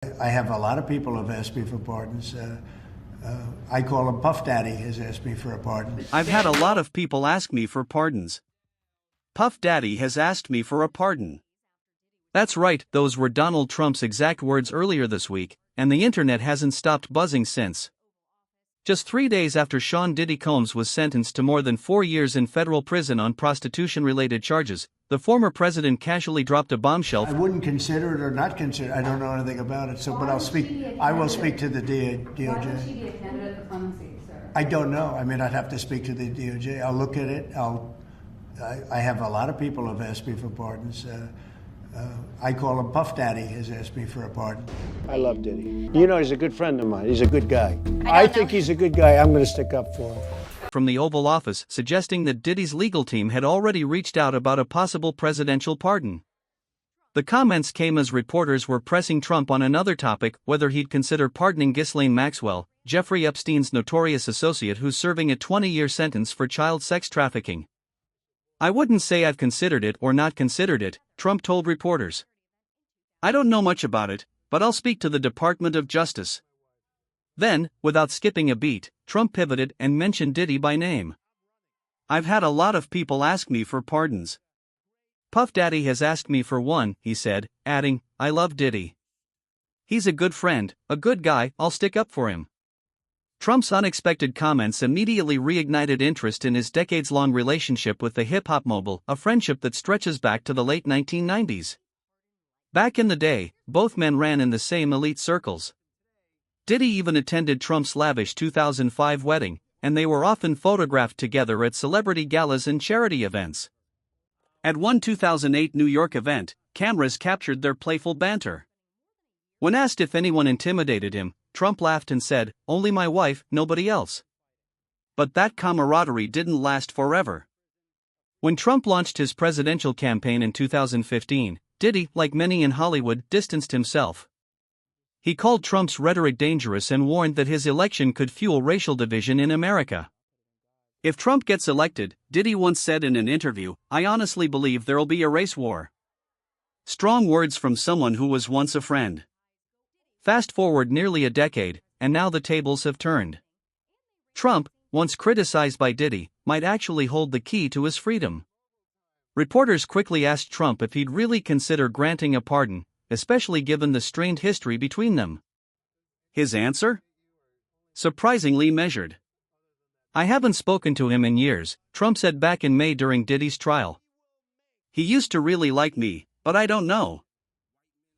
I have a lot of people who have asked me for pardons. I call him Puff Daddy has asked me for a pardon. I've had a lot of people ask me for pardons. Puff Daddy has asked me for a pardon. That's right, those were Donald Trump's exact words earlier this week, and the internet hasn't stopped buzzing since. Just 3 days after Sean Diddy Combs was sentenced to more than 4 years in federal prison on prostitution-related charges, the former president casually dropped a bombshell. I wouldn't consider it or not consider it. I don't know anything about it. So, but I will speak to the DOJ. Why would she be a candidate for clemency, sir? I don't know. I mean, I'd have to speak to the DOJ. I'll look at it. I have a lot of people who have asked me for pardons. I call him Puff Daddy has asked me for a pardon. I love Diddy. You know, he's a good friend of mine. He's a good guy. I think he's a good guy. I'm going to stick up for him. From the Oval Office, suggesting that Diddy's legal team had already reached out about a possible presidential pardon. The comments came as reporters were pressing Trump on another topic, whether he'd consider pardoning Ghislaine Maxwell, Jeffrey Epstein's notorious associate who's serving a 20-year sentence for child sex trafficking. I wouldn't say I've considered it or not considered it, Trump told reporters. I don't know much about it, but I'll speak to the Department of Justice. Then, without skipping a beat, Trump pivoted and mentioned Diddy by name. I've had a lot of people ask me for pardons. Puff Daddy has asked me for one, he said, adding, I love Diddy. He's a good friend, a good guy, I'll stick up for him. Trump's unexpected comments immediately reignited interest in his decades-long relationship with the hip-hop mogul, a friendship that stretches back to the late 1990s. Back in the day, both men ran in the same elite circles. Diddy even attended Trump's lavish 2005 wedding, and they were often photographed together at celebrity galas and charity events. At one 2008 New York event, cameras captured their playful banter. When asked if anyone intimidated him, Trump laughed and said, "Only my wife, nobody else." But that camaraderie didn't last forever. When Trump launched his presidential campaign in 2015, Diddy, like many in Hollywood, distanced himself. He called Trump's rhetoric dangerous and warned that his election could fuel racial division in America. If Trump gets elected, Diddy once said in an interview, I honestly believe there'll be a race war. Strong words from someone who was once a friend. Fast forward nearly a decade, and now the tables have turned. Trump, once criticized by Diddy, might actually hold the key to his freedom. Reporters quickly asked Trump if he'd really consider granting a pardon, especially given the strained history between them. His answer? Surprisingly measured. I haven't spoken to him in years, Trump said back in May during Diddy's trial. He used to really like me, but I don't know.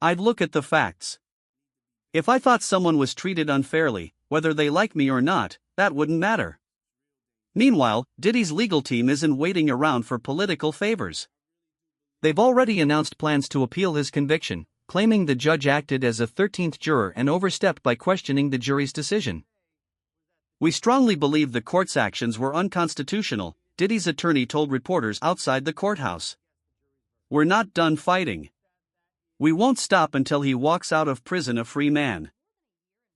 I'd look at the facts. If I thought someone was treated unfairly, whether they like me or not, that wouldn't matter. Meanwhile, Diddy's legal team isn't waiting around for political favors. They've already announced plans to appeal his conviction, claiming the judge acted as a 13th juror and overstepped by questioning the jury's decision. We strongly believe the court's actions were unconstitutional, Diddy's attorney told reporters outside the courthouse. We're not done fighting. We won't stop until he walks out of prison a free man.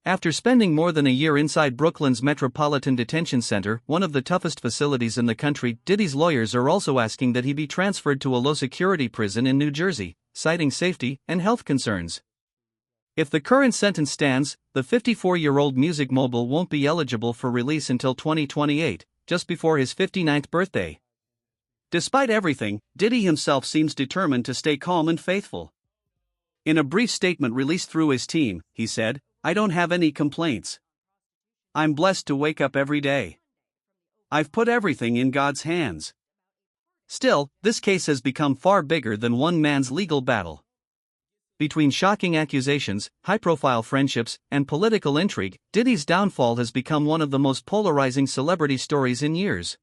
After spending more than a year inside Brooklyn's Metropolitan Detention Center, one of the toughest facilities in the country, Diddy's lawyers are also asking that he be transferred to a low-security prison in New Jersey, citing safety and health concerns. If the current sentence stands, the 54-year-old music mogul won't be eligible for release until 2028, just before his 59th birthday. Despite everything, Diddy himself seems determined to stay calm and faithful. In a brief statement released through his team, he said, I don't have any complaints. I'm blessed to wake up every day. I've put everything in God's hands. Still, this case has become far bigger than one man's legal battle. Between shocking accusations, high-profile friendships, and political intrigue, Diddy's downfall has become one of the most polarizing celebrity stories in years.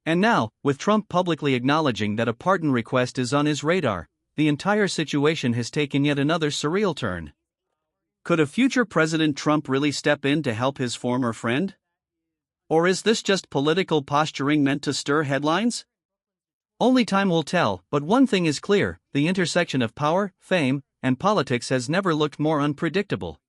And now, with Trump publicly acknowledging that a pardon request is on his radar, the entire situation has taken yet another surreal turn. Could a future President Trump really step in to help his former friend? Or is this just political posturing meant to stir headlines? Only time will tell, but one thing is clear, the intersection of power, fame, and politics has never looked more unpredictable.